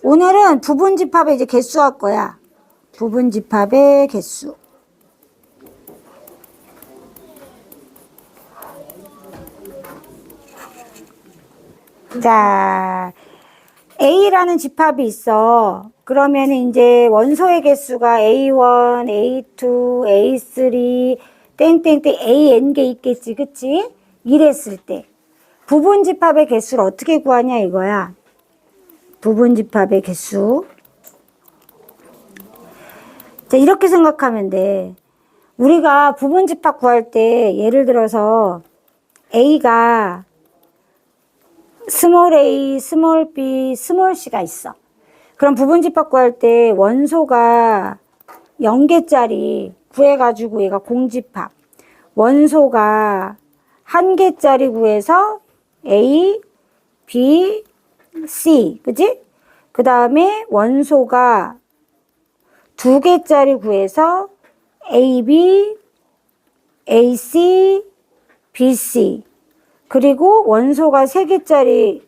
오늘은 부분집합의 이제 개수 할 거야. 부분집합의 개수. 자, A라는 집합이 있어. 그러면 이제 원소의 개수가 A1, A2, A3, 땡땡땡 AN개 있겠지, 그치? 이랬을 때 부분집합의 개수를 어떻게 구하냐 이거야. 부분집합의 개수. 자, 이렇게 생각하면 돼. 우리가 부분집합 구할 때 예를 들어서 A가 스몰 a, 스몰 b, 스몰 c가 있어. 그럼 부분집합 구할 때 원소가 0개짜리 구해가지고 얘가 공집합. 원소가 1개짜리 구해서 a, b, c. 그치? 그 다음에 원소가 2개짜리 구해서 a, b, a, c, b, c. 그리고 원소가 3개짜리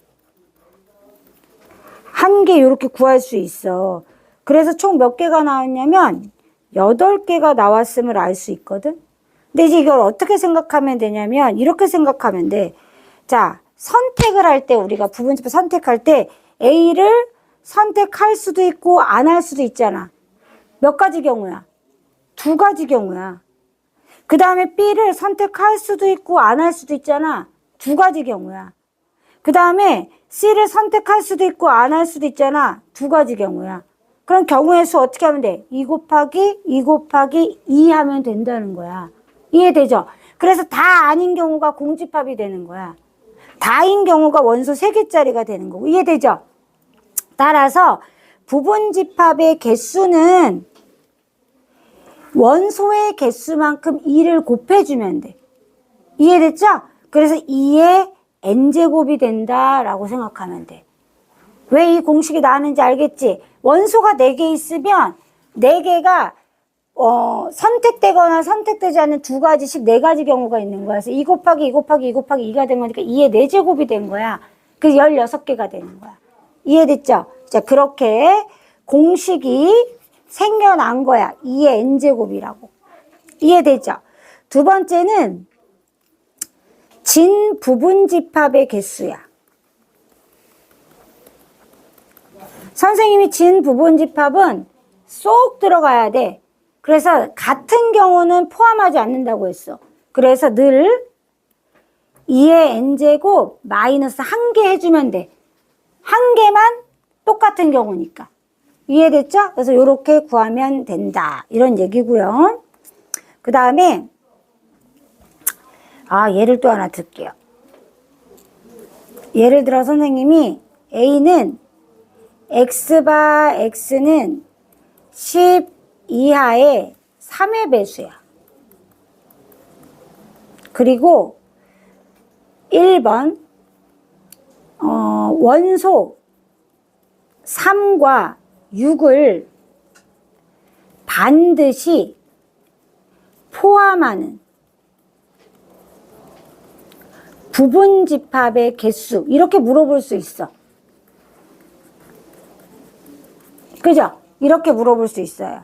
1개 이렇게 구할 수 있어. 그래서 총 몇 개가 나왔냐면 8개가 나왔음을 알 수 있거든. 근데 이제 이걸 어떻게 생각하면 되냐면 이렇게 생각하면 돼. 자, 선택을 할 때 우리가 부분집합 선택할 때 A를 선택할 수도 있고 안 할 수도 있잖아. 몇 가지 경우야? 2가지 경우야. 그 다음에 B를 선택할 수도 있고 안 할 수도 있잖아. 2가지 경우야. 그 다음에 C를 선택할 수도 있고 안 할 수도 있잖아. 2가지 경우야. 그럼 경우의 수 어떻게 하면 돼? 2 곱하기 2 곱하기 2 하면 된다는 거야. 이해되죠? 그래서 다 아닌 경우가 공집합이 되는 거야. 다인 경우가 원소 3개짜리가 되는 거고. 이해되죠? 따라서 부분집합의 개수는 원소의 개수만큼 2를 곱해주면 돼. 이해됐죠? 그래서 2의 n제곱이 된다라고 생각하면 돼. 왜 이 공식이 나왔는지 알겠지? 원소가 4개 있으면 4개가 선택되거나 선택되지 않는 2가지씩 4가지 경우가 있는 거야. 그래서 2 곱하기 2 곱하기 2 곱하기 2가 된 거니까 2의 4제곱이 된 거야. 그래서 16개가 되는 거야. 이해됐죠? 자, 그렇게 공식이 생겨난 거야. 2의 n제곱이라고. 이해되죠? 두 번째는 진부분집합의 개수야. 선생님이 진부분집합은 쏙 들어가야 돼. 그래서 같은 경우는 포함하지 않는다고 했어. 그래서 늘 2의 n제곱 마이너스 1개 해주면 돼. 1개만 똑같은 경우니까. 이해됐죠? 그래서 이렇게 구하면 된다. 이런 얘기고요. 그 다음에 예를 또 하나 들게요. 예를 들어 선생님이 A는 X바 X는 10 이하의 3의 배수야. 그리고 1번 원소 3과 6을 반드시 포함하는 부분집합의 개수 이렇게 물어볼 수 있어. 그죠? 이렇게 물어볼 수 있어요.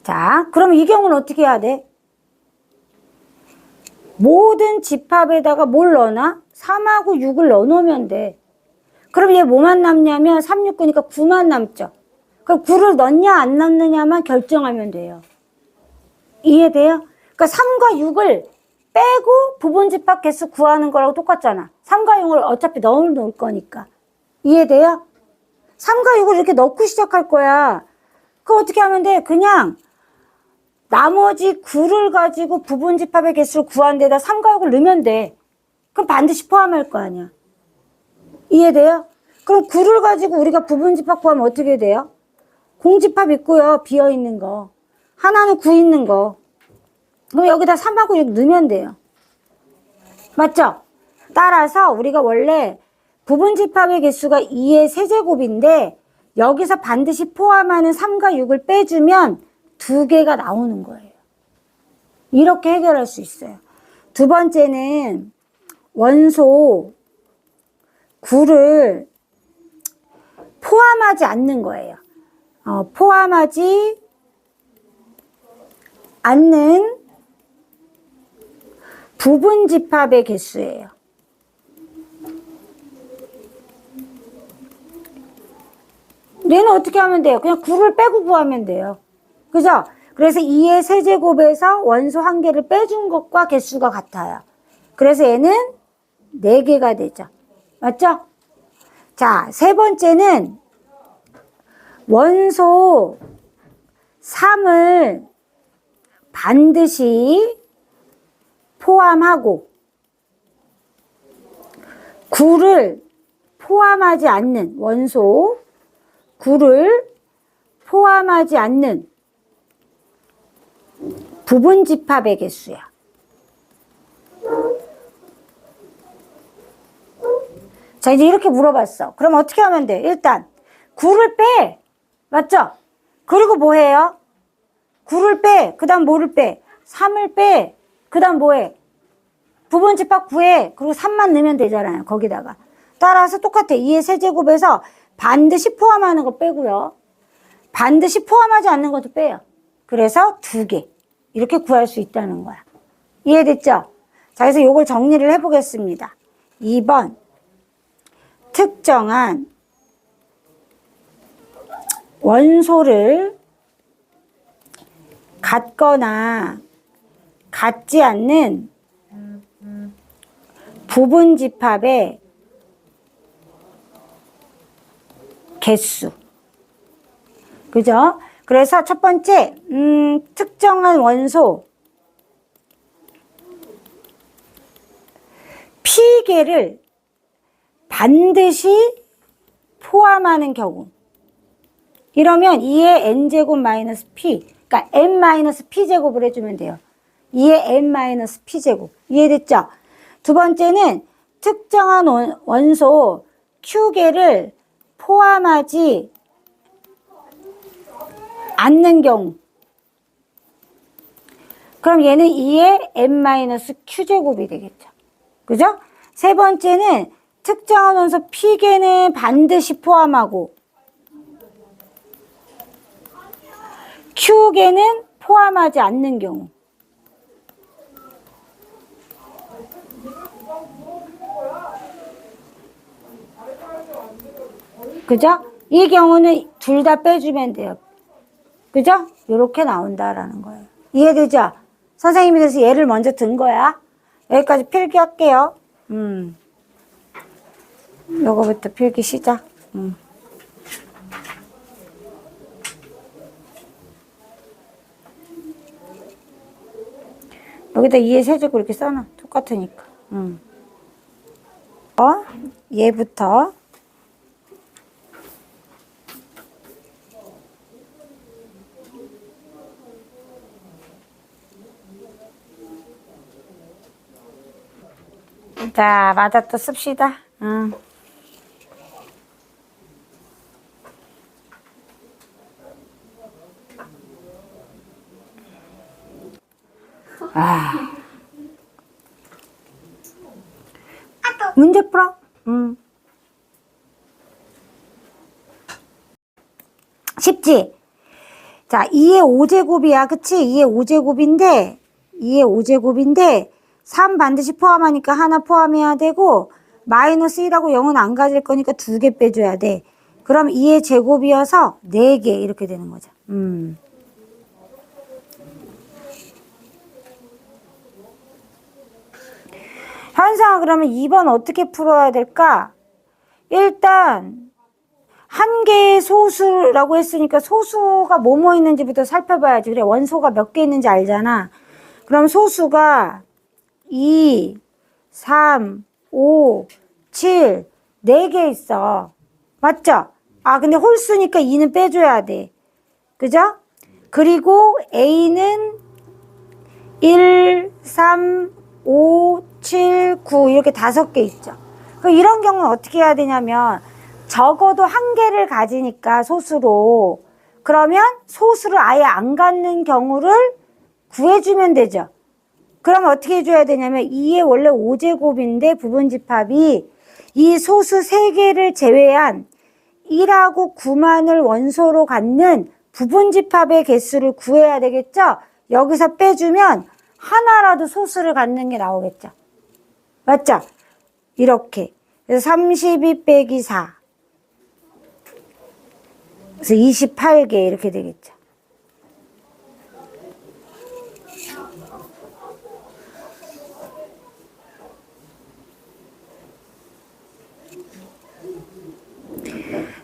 자, 그럼 이 경우는 어떻게 해야 돼? 모든 집합에다가 뭘 넣어놔? 3하고 6을 넣어놓으면 돼. 그럼 얘 뭐만 남냐면 3, 6, 9니까 9만 남죠. 그럼 9를 넣냐 안 넣느냐만 결정하면 돼요. 이해돼요? 그러니까 3과 6을 빼고 부분집합 개수 구하는 거라고 똑같잖아. 3과 6을 어차피 넣을 거니까. 이해돼요? 3과 6을 이렇게 넣고 시작할 거야. 그거 어떻게 하면 돼? 그냥 나머지 9를 가지고 부분집합의 개수를 구한 데다 3과 6을 넣으면 돼. 그럼 반드시 포함할 거 아니야. 이해돼요? 그럼 9를 가지고 우리가 부분집합 구하면 어떻게 돼요? 공집합 있고요. 비어있는 거. 하나는 9 있는 거. 그럼 여기다 3하고 6 넣으면 돼요. 맞죠? 따라서 우리가 원래 부분집합의 개수가 2의 세제곱인데 여기서 반드시 포함하는 3과 6을 빼주면 2개가 나오는 거예요. 이렇게 해결할 수 있어요. 두 번째는 원소 9를 포함하지 않는 거예요. 포함하지 않는 부분집합의 개수예요. 얘는 어떻게 하면 돼요? 그냥 9를 빼고 구하면 돼요. 그죠? 그래서 2의 세제곱에서 원소 1개를 빼준 것과 개수가 같아요. 그래서 얘는 4개가 되죠. 맞죠? 자, 세 번째는 원소 3을 반드시 포함하고 9를 포함하지 않는 원소 9를 포함하지 않는 부분집합의 개수야. 자, 이제 이렇게 물어봤어. 그럼 어떻게 하면 돼? 일단 9를 빼. 맞죠? 그리고 뭐 해요? 9를 빼. 그 다음 뭐를 빼? 3을 빼. 그 다음 뭐해? 부분집합 구해. 그리고 3만 넣으면 되잖아요. 거기다가. 따라서 똑같아. 2의 세제곱에서 반드시 포함하는 거 빼고요. 반드시 포함하지 않는 것도 빼요. 그래서 2개. 이렇게 구할 수 있다는 거야. 이해됐죠? 자, 그래서 이걸 정리를 해보겠습니다. 2번. 특정한 원소를 같거나 같지 않는 부분집합의 개수. 그죠? 그래서 첫 번째, 특정한 원소 P개를 반드시 포함하는 경우. 이러면 2의 n제곱 마이너스 p, 그러니까 n 마이너스 p제곱을 해주면 돼요. 2의 n 마이너스 p제곱. 이해됐죠? 두 번째는 특정한 원소 q개를 포함하지 않는 경우. 그럼 얘는 2의 n 마이너스 q제곱이 되겠죠. 그죠? 세 번째는 특정한 원소 p개는 반드시 포함하고 q개는 포함하지 않는 경우. 그죠? 이 경우는 둘 다 빼주면 돼요. 그죠? 이렇게 나온다라는 거예요. 이해되죠? 선생님이 그래서 얘를 먼저 든 거야. 여기까지 필기할게요. 요거부터 필기 시작. 여기다 2의 세제곱 이렇게 써놔. 똑같으니까. 얘부터. 자, 맞아 또 씁시다. 문제 풀어. 쉽지? 자, 2의 5제곱이야. 그치? 2의 5제곱인데 3 반드시 포함하니까 하나 포함해야 되고 마이너스 1하고 0은 안 가질 거니까 2개 빼줘야 돼. 그럼 2의 제곱이어서 4개 이렇게 되는 거죠. 현상아, 그러면 2번 어떻게 풀어야 될까? 일단 한 개의 소수라고 했으니까 소수가 뭐뭐 있는지부터 살펴봐야지. 그래, 원소가 몇 개 있는지 알잖아. 그럼 소수가 2, 3, 5, 7, 4개 있어. 맞죠? 근데 홀수니까 2는 빼줘야 돼. 그죠? 그리고 A는 1, 3, 5, 7, 9 이렇게 5개 있죠. 그럼 이런 경우는 어떻게 해야 되냐면 적어도 한 개를 가지니까 소수로, 그러면 소수를 아예 안 갖는 경우를 구해주면 되죠. 그럼 어떻게 해줘야 되냐면 2의 원래 5제곱인데 부분집합이 이 소수 3개를 제외한 1하고 9만을 원소로 갖는 부분집합의 개수를 구해야 되겠죠? 여기서 빼주면 하나라도 소수를 갖는 게 나오겠죠? 맞죠? 이렇게. 그래서 32 빼기 4. 그래서 28개 이렇게 되겠죠.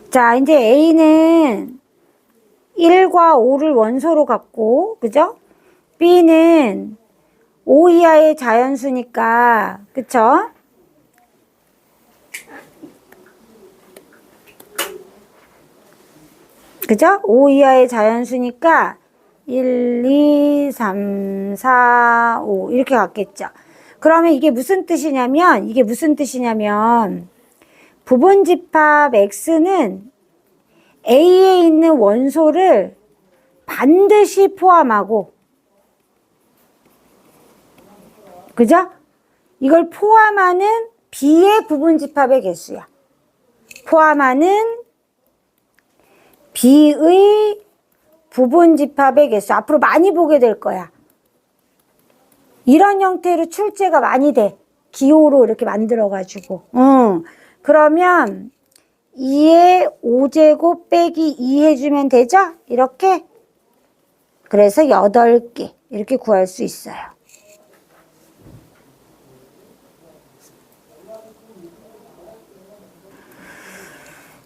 자, 이제 A는 1과 5를 원소로 갖고, 그죠? B는 5 이하의 자연수니까, 그쵸? 그죠? 5 이하의 자연수니까 1, 2, 3, 4, 5 이렇게 갔겠죠. 그러면 이게 무슨 뜻이냐면 부분집합 X는 A에 있는 원소를 반드시 포함하고, 그죠? 이걸 포함하는 B의 부분집합의 개수야. 포함하는 B의 부분집합의 개수. 앞으로 많이 보게 될 거야. 이런 형태로 출제가 많이 돼. 기호로 이렇게 만들어가지고. 그러면 2의 5제곱 빼기 2 해주면 되죠? 이렇게. 그래서 8개. 이렇게 구할 수 있어요.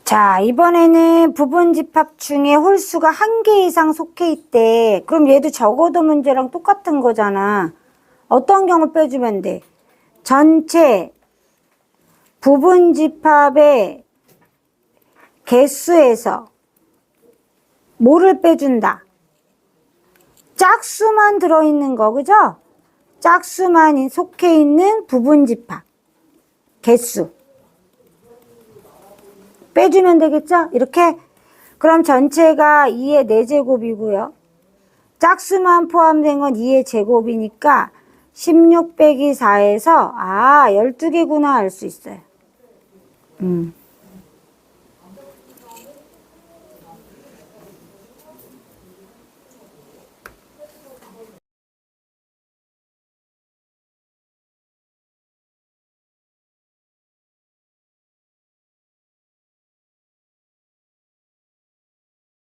자, 이번에는 부분집합 중에 홀수가 1개 이상 속해 있대. 그럼 얘도 적어도 문제랑 똑같은 거잖아. 어떤 경우 빼주면 돼? 전체 부분집합의 개수에서 뭐를 빼준다? 짝수만 들어있는 거, 그죠? 짝수만 속해 있는 부분집합 개수 빼주면 되겠죠? 이렇게. 그럼 전체가 2의 4제곱이고요. 짝수만 포함된 건 2의 제곱이니까 16 빼기 4에서 12개구나 알 수 있어요.